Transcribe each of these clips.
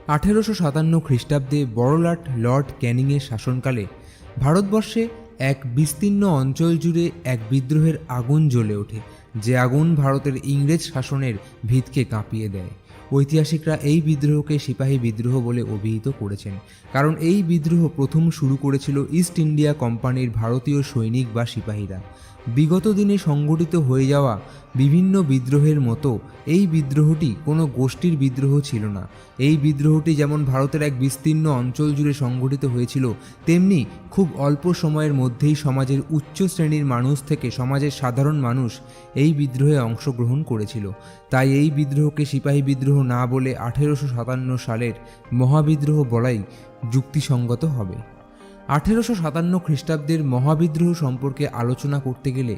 1857 খ্রিস্টাব্দে বড়লাট লর্ড ক্যানিংয়ের শাসনকালে ভারতবর্ষে এক বিস্তীর্ণ অঞ্চল জুড়ে এক বিদ্রোহের আগুন জ্বলে ওঠে, যে আগুন ভারতের ইংরেজ শাসনের ভিতকে কাঁপিয়ে দেয়। ঐতিহাসিকরা এই বিদ্রোহকে সিপাহী বিদ্রোহ বলে অভিহিত করেছেন, কারণ এই বিদ্রোহ প্রথম শুরু করেছিল ইস্ট ইন্ডিয়া কোম্পানির ভারতীয় সৈনিক বা সিপাহীরা। বিগত দিনে সংগঠিত হয়ে যাওয়া বিভিন্ন বিদ্রোহের মতো এই বিদ্রোহটি কোনো গোষ্ঠীর বিদ্রোহ ছিল না। এই বিদ্রোহটি যেমন ভারতের এক বিস্তীর্ণ অঞ্চল জুড়ে সংগঠিত হয়েছিল, তেমনি খুব অল্প সময়ের মধ্যেই সমাজের উচ্চ শ্রেণীর মানুষ থেকে সমাজের সাধারণ মানুষ এই বিদ্রোহে অংশগ্রহণ করেছিল। তাই এই বিদ্রোহকে সিপাহী বিদ্রোহ না বলে 1857 সালের মহাবিদ্রোহ বলাই যুক্তিসঙ্গত হবে। 1857 খ্রিস্টাব্দের মহাবিদ্রোহ সম্পর্কে আলোচনা করতে গেলে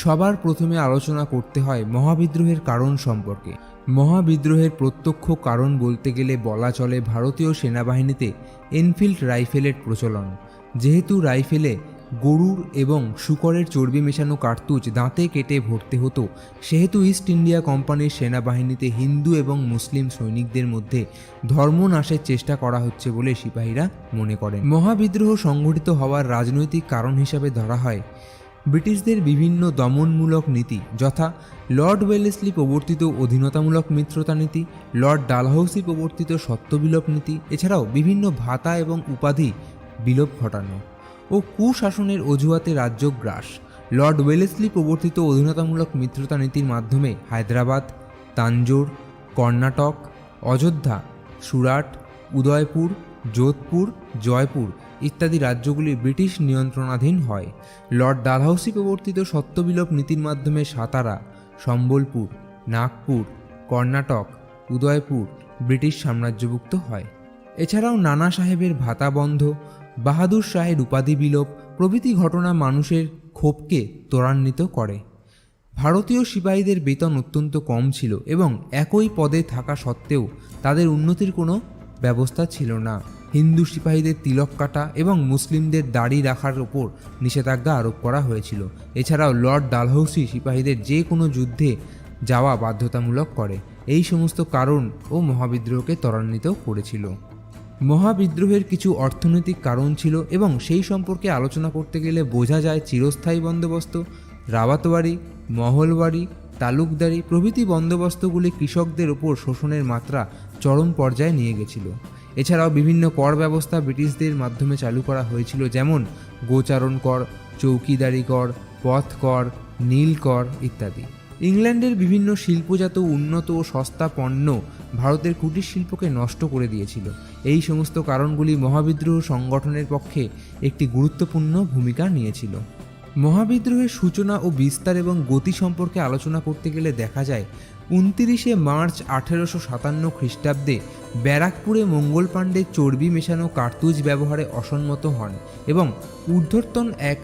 সবার প্রথমে আলোচনা করতে হয় মহাবিদ্রোহের কারণ সম্পর্কে। মহাবিদ্রোহের প্রত্যক্ষ কারণ বলতে গেলে বলা চলে ভারতীয় সেনাবাহিনীতে এনফিল্ড রাইফেলের প্রচলন। যেহেতু রাইফেলে গরুর এবং শূকরের চর্বি মেশানো কার্তুজ দাঁতে কেটে ভরতে হতো, সেহেতু ইস্ট ইন্ডিয়া কোম্পানির সেনাবাহিনীতে হিন্দু এবং মুসলিম সৈনিকদের মধ্যে ধর্মনাশের চেষ্টা করা হচ্ছে বলে সিপাহীরা মনে করেন। মহাবিদ্রোহ সংঘটিত হওয়ার রাজনৈতিক কারণ হিসাবে ধরা হয় ব্রিটিশদের বিভিন্ন দমনমূলক নীতি, যথা লর্ড ওয়েলেসলি প্রবর্তিত অধীনতামূলক মিত্রতা নীতি, লর্ড ডালহৌসি প্রবর্তিত সত্যবিলোপ নীতি, এছাড়াও বিভিন্ন ভাতা এবং উপাধি বিলোপ ঘটানো ও কুশাসনের অজুহাতে রাজ্যগ্রাস। লর্ড ওয়েলেসলি প্রবর্তিত অধীনতামূলক মিত্রতা নীতির মাধ্যমে হায়দ্রাবাদ, তাঞ্জোর, কর্ণাটক, অযোধ্যা, সুরাট, উদয়পুর, যোধপুর, জয়পুর ইত্যাদি রাজ্যগুলি ব্রিটিশ নিয়ন্ত্রণাধীন হয়। লর্ড ডালহৌসি প্রবর্তিত সত্যবিলোপ নীতির মাধ্যমে সাতারা, সম্বলপুর, নাগপুর, কর্ণাটক, উদয়পুর ব্রিটিশ সাম্রাজ্যভুক্ত হয়। এছাড়াও নানা সাহেবের ভাতা বন্ধ, বাহাদুর শাহের উপাধি বিলোপ প্রভৃতি ঘটনা মানুষের ক্ষোভকে ত্বরান্বিত করে। ভারতীয় সিপাহীদের বেতন অত্যন্ত কম ছিল এবং একই পদে থাকা সত্ত্বেও তাদের উন্নতির কোনো ব্যবস্থা ছিল না। হিন্দু সিপাহীদের তিলক কাটা এবং মুসলিমদের দাড়ি রাখার ওপর নিষেধাজ্ঞা আরোপ করা হয়েছিল। এছাড়াও লর্ড ডালহৌসি সিপাহীদের যে কোনো যুদ্ধে যাওয়া বাধ্যতামূলক করে। এই সমস্ত কারণ ও মহাবিদ্রোহকে ত্বরান্বিত করেছিল। মহাবিদ্রোহের কিছু অর্থনৈতিক কারণ ছিল এবং সেই সম্পর্কে আলোচনা করতে গেলে বোঝা যায় চিরস্থায়ী বন্দোবস্ত, রাওয়াতওয়ারি, মহলওয়ারি, তালুকদারি প্রভৃতি বন্দোবস্তগুলি কৃষকদের ওপর শোষণের মাত্রা চরম পর্যায়ে নিয়ে গেছিল। এছাড়াও বিভিন্ন কর ব্যবস্থা ব্রিটিশদের মাধ্যমে চালু করা হয়েছিল, যেমন গোচারণ কর, চৌকিদারি কর, পথ কর, নীল কর ইত্যাদি। ইংল্যান্ডের বিভিন্ন শিল্পজাত উন্নত ও সস্তা পণ্য ভারতের কুটির শিল্পকে নষ্ট করে দিয়েছিল। এই সমস্ত কারণগুলি মহাবিদ্রোহ সংগঠনের পক্ষে একটি গুরুত্বপূর্ণ ভূমিকা নিয়েছিল। মহাবিদ্রোহের সূচনা ও বিস্তার এবং গতি সম্পর্কে আলোচনা করতে গেলে দেখা যায় 29শে মার্চ 1857 খ্রিস্টাব্দে ব্যারাকপুরে মঙ্গল পাণ্ডে চর্বি মেশানো কার্তুজ ব্যবহারে অসম্মত হন এবং ঊর্ধ্বতন এক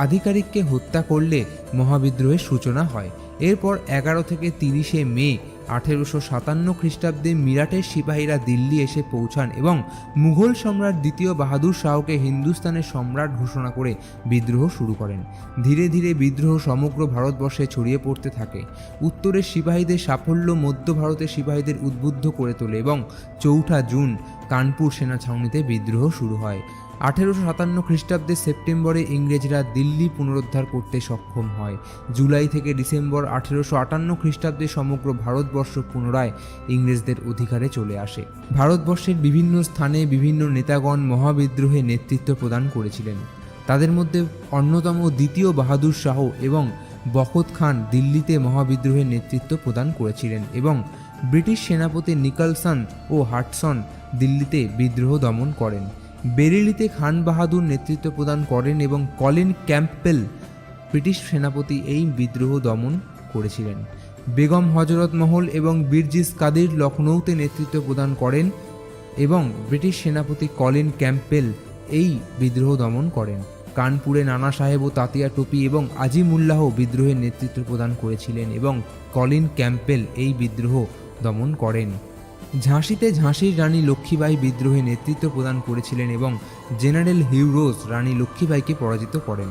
আধিকারিককে হত্যা করলে মহাবিদ্রোহের সূচনা হয়। এরপর 11 থেকে 30শে মে 1857 খ্রিস্টাব্দে মিরাটের সিপাহীরা দিল্লি এসে পৌঁছান এবং মুঘল সম্রাট দ্বিতীয় বাহাদুর শাহকে হিন্দুস্তানের সম্রাট ঘোষণা করে বিদ্রোহ শুরু করেন। ধীরে ধীরে বিদ্রোহ সমগ্র ভারতবর্ষে ছড়িয়ে পড়তে থাকে। উত্তরের সিপাহীদের সাফল্য মধ্য ভারতের সিপাহীদের উদ্বুদ্ধ করে তোলে এবং 4 জুন কানপুর সেনা ছাউনিতে বিদ্রোহ শুরু হয়। 1857 খ্রিস্টাব্দের সেপ্টেম্বরে ইংরেজরা দিল্লি পুনরুদ্ধার করতে সক্ষম হয়। জুলাই থেকে ডিসেম্বর 1858 খ্রিস্টাব্দে সমগ্র ভারতবর্ষ পুনরায় ইংরেজদের অধিকারে চলে আসে। ভারতবর্ষের বিভিন্ন স্থানে বিভিন্ন নেতাগণ মহাবিদ্রোহে নেতৃত্ব প্রদান করেছিলেন। তাদের মধ্যে অন্যতম দ্বিতীয় বাহাদুর শাহ এবং বখত খান দিল্লিতে মহাবিদ্রোহের নেতৃত্ব প্রদান করেছিলেন এবং ব্রিটিশ সেনাপতি নিকলসন ও হাডসন দিল্লিতে বিদ্রোহ দমন করেন। বেরেলিতে খান বাহাদুর নেতৃত্ব প্রদান করেন এবং কলিন ক্যাম্পবেল ব্রিটিশ সেনাপতি এই বিদ্রোহ দমন করেছিলেন। বেগম হজরত মহল এবং বীরজিস কাদির লখনৌতে নেতৃত্ব প্রদান করেন এবং ব্রিটিশ সেনাপতি কলিন ক্যাম্পবেল এই বিদ্রোহ দমন করেন। কানপুরে নানা সাহেব ও তাতিয়া টুপি এবং আজিমুল্লাহ বিদ্রোহের নেতৃত্ব প্রদান করেছিলেন এবং কলিন ক্যাম্পবেল এই বিদ্রোহ দমন করেন। ঝাঁসিতে ঝাঁসির রানী লক্ষ্মীবাই বিদ্রোহে নেতৃত্ব প্রদান করেছিলেন এবং জেনারেল হিউ রোজ রানী লক্ষ্মীবাইকে পরাজিত করেন।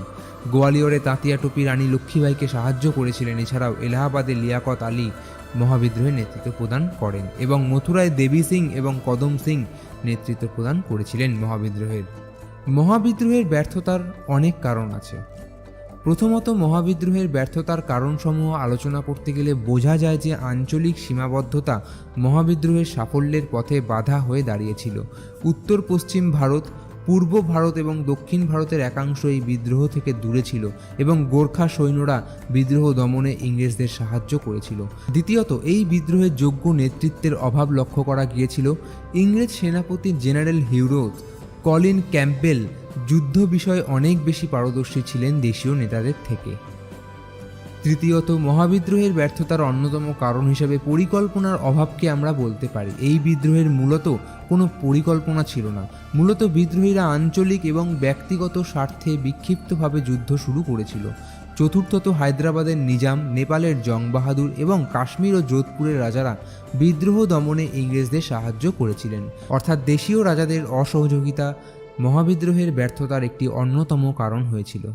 গোয়ালিয়রে তাতিয়া টুপি রানী লক্ষ্মীবাইকে সাহায্য করেছিলেন। এছাড়াও এলাহাবাদে লিয়াকত আলী মহাবিদ্রোহের নেতৃত্ব প্রদান করেন এবং মথুরায় দেবী সিং এবং কদম সিং নেতৃত্ব প্রদান করেছিলেন মহাবিদ্রোহের ব্যর্থতার অনেক কারণ আছে। প্রথমত, মহাবিদ্রোহের ব্যর্থতার কারণসমূহ আলোচনা করতে গেলে বোঝা যায় যে আঞ্চলিক সীমাবদ্ধতা মহাবিদ্রোহের সাফল্যের পথে বাধা হয়ে দাঁড়িয়েছিল। উত্তর পশ্চিম ভারত, পূর্ব ভারত এবং দক্ষিণ ভারতের একাংশ এই বিদ্রোহ থেকে দূরে ছিল এবং গোর্খা সৈন্যরা বিদ্রোহ দমনে ইংরেজদের সাহায্য করেছিল। দ্বিতীয়ত, এই বিদ্রোহের যোগ্য নেতৃত্বের অভাব লক্ষ্য করা গিয়েছিল। ইংরেজ সেনাপতি জেনারেল হিউরোজ কলিন ক্যাম্পবেল যুদ্ধ বিষয়ে অনেক বেশি পারদর্শী ছিলেন দেশীয় নেতাদের থেকে। তৃতীয়ত, মহাবিদ্রোহের ব্যর্থতার অন্যতম কারণ হিসেবে পরিকল্পনার অভাবকে আমরা বলতে পারি। এই বিদ্রোহের মূলত কোনো পরিকল্পনা ছিল না। মূলত বিদ্রোহীরা আঞ্চলিক এবং ব্যক্তিগত স্বার্থে বিক্ষিপ্তভাবে যুদ্ধ শুরু করেছিল। চতুর্থত, হায়দ্রাবাদের নিজাম, নেপালের জং বাহাদুর এবং কাশ্মীর ও যোধপুরের রাজারা বিদ্রোহ দমনে ইংরেজদের সাহায্য করেছিলেন। অর্থাৎ দেশীয় রাজাদের অসহযোগিতা মহাবিদ্রোহের ব্যর্থতার একটি অন্যতম কারণ হয়েছিল।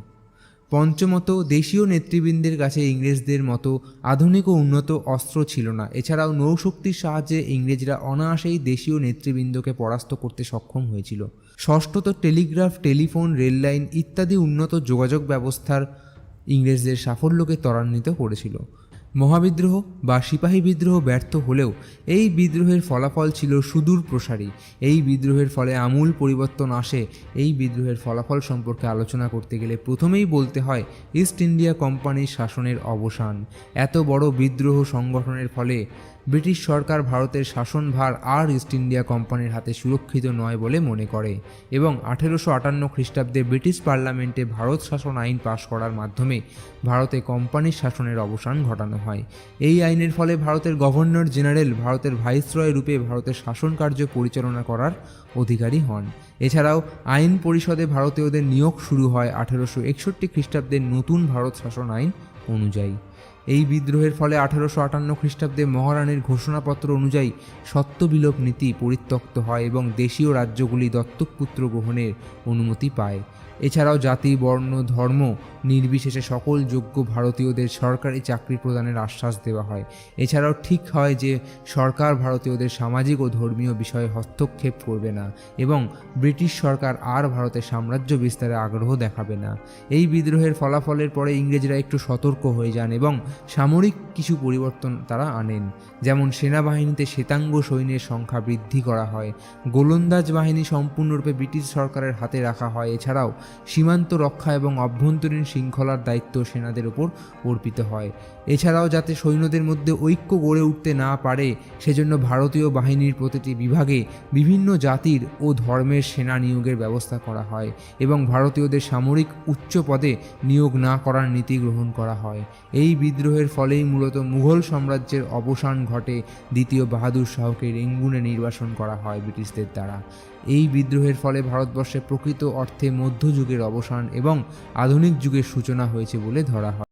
পঞ্চমত, দেশীয় নেতৃবৃন্দের কাছে ইংরেজদের মতো আধুনিক ও উন্নত অস্ত্র ছিল না। এছাড়াও নৌশক্তির সাহায্যে ইংরেজরা অনায়াসেই দেশীয় নেতৃবৃন্দকে পরাস্ত করতে সক্ষম হয়েছিল। ষষ্ঠত, টেলিগ্রাফ, টেলিফোন, রেললাইন ইত্যাদি উন্নত যোগাযোগ ব্যবস্থার ইংরেজদের সাফল্যকে ত্বরান্বিত করেছিল। মহাবিদ্রোহ বা সিপাহী বিদ্রোহ ব্যর্থ হলেও এই বিদ্রোহের ফলাফল ছিল সুদূর প্রসারী। এই বিদ্রোহের ফলে আমূল পরিবর্তন আসে। এই বিদ্রোহের ফলাফল সম্পর্কে আলোচনা করতে গেলে প্রথমেই বলতে হয় ইস্ট ইন্ডিয়া কোম্পানির শাসনের অবসান। এত বড় বিদ্রোহ সংগঠনের ফলে ব্রিটিশ সরকার ভারতের শাসনভার আর ইস্ট ইন্ডিয়া কোম্পানির হাতে সুরক্ষিত নয় বলে মনে করে এবং 1858 খ্রিস্টাব্দে ব্রিটিশ পার্লামেন্টে ভারত শাসন আইন পাশ করার মাধ্যমে ভারতে কোম্পানির শাসনের অবসান ঘটানো হয়। এই আইনের ফলে ভারতের গভর্নর জেনারেল ভারতের ভাইসরয় রূপে ভারতের শাসন কার্য পরিচালনা করার অধিকারী হন। এছাড়াও আইন পরিষদে ভারতীয়দের নিয়োগ শুরু হয় 1861 খ্রিস্টাব্দের নতুন ভারত শাসন আইন অনুযায়ী। এই বিদ্রোহের ফলে 1858 খ্রিস্টাব্দে মহারানীর ঘোষণাপত্র অনুযায়ী সত্ত্ববিলোপ নীতি পরিত্যক্ত হয় এবং দেশীয় রাজ্যগুলি দত্তক পুত্র গ্রহণের অনুমতি পায়। এছাড়াও জাতি, বর্ণ, ধর্ম নির্বিশেষে সকল যোগ্য ভারতীয়দের সরকারি চাকরি প্রদানের আশ্বাস দেওয়া হয়। এছাড়াও ঠিক হয় যে সরকার ভারতীয়দের সামাজিক ও ধর্মীয় বিষয়ে হস্তক্ষেপ করবে না এবং ব্রিটিশ সরকার আর ভারতের সাম্রাজ্য বিস্তারে আগ্রহ দেখাবে না। এই বিদ্রোহের ফলাফলের পরে ইংরেজরা একটু সতর্ক হয়ে যান এবং সামরিক কিছু পরিবর্তন তারা আনেন। যেমন সেনাবাহিনীতে শ্বেতাঙ্গ সৈন্যের সংখ্যা বৃদ্ধি করা হয়, গোলন্দাজ বাহিনী সম্পূর্ণরূপে ব্রিটিশ সরকারের হাতে রাখা হয়। এছাড়াও সীমান্ত রক্ষা এবং অভ্যন্তরীণ শৃঙ্খলার দায়িত্ব সেনাদের ওপর অর্পিত হয়। এছাড়াও যাতে সৈন্যদের মধ্যে ঐক্য গড়ে উঠতে না পারে সেজন্য ভারতীয় বাহিনীর প্রতিটি বিভাগে বিভিন্ন জাতির ও ধর্মের সেনা নিয়োগের ব্যবস্থা করা হয় এবং ভারতীয়দের সামরিক উচ্চ পদে নিয়োগ না করার নীতি গ্রহণ করা হয়। এই বিদ্রোহের ফলেই মূলত মুঘল সাম্রাজ্যের অবসান ঘটে। দ্বিতীয় বাহাদুর শাহকে রেঙ্গুনে নির্বাসন করা হয় ব্রিটিশদের দ্বারা। এই বিদ্রোহের ফলে ভারতবর্ষে প্রকৃত অর্থে মধ্যযুগের অবসান এবং আধুনিক যুগের সূচনা হয়েছে বলে ধরা হয়।